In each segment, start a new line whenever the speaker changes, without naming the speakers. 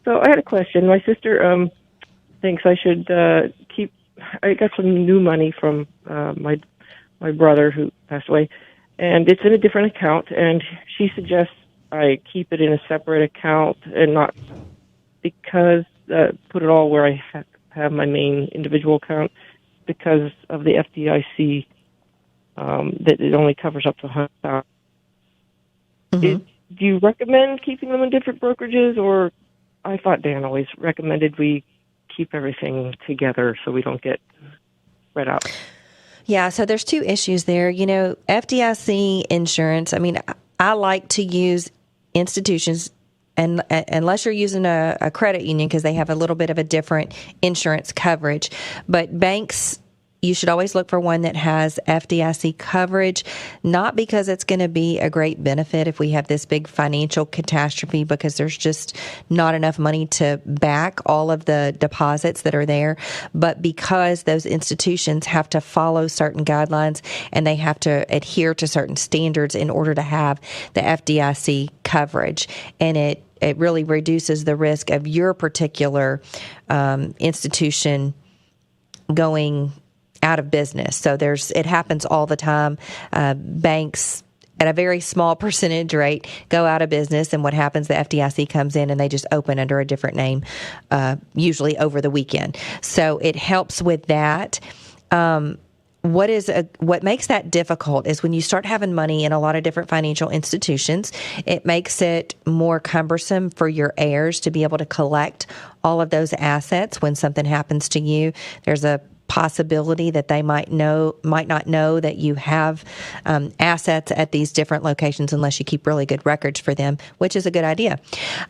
So I had a question. My sister thinks I should keep. I got some new money from my brother who passed away, and it's in a different account. And she suggests I keep it in a separate account and not because put it all where I have my main individual account because of the FDIC that it only covers up to $100,000.
Mm-hmm.
Do you recommend keeping them in different brokerages, or I thought Dan always recommended we keep everything together so we don't get spread out?
Yeah, so there's two issues there. FDIC insurance, I mean, I like to use institutions, and unless you're using a credit union because they have a little bit of a different insurance coverage. But banks, you should always look for one that has FDIC coverage, not because it's going to be a great benefit if we have this big financial catastrophe, because there's just not enough money to back all of the deposits that are there, but because those institutions have to follow certain guidelines and they have to adhere to certain standards in order to have the FDIC coverage. And it really reduces the risk of your particular institution going out of business. So it happens all the time. Banks at a very small percentage rate go out of business, and what happens, the FDIC comes in and they just open under a different name, usually over the weekend. So it helps with that. What makes that difficult is when you start having money in a lot of different financial institutions, it makes it more cumbersome for your heirs to be able to collect all of those assets when something happens to you. There's a possibility that they might not know that you have assets at these different locations unless you keep really good records for them, which is a good idea.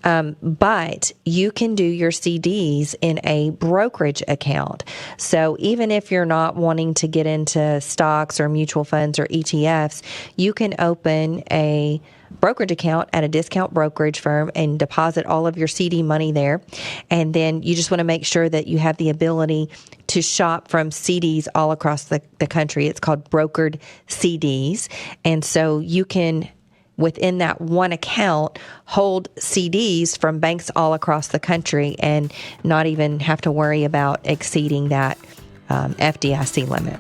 But you can do your CDs in a brokerage account. So even if you're not wanting to get into stocks or mutual funds or ETFs, you can open a brokerage account at a discount brokerage firm and deposit all of your CD money there. And then you just want to make sure that you have the ability to shop from CDs all across the country. It's called brokered CDs. And so you can, within that one account, hold CDs from banks all across the country and not even have to worry about exceeding that FDIC limit.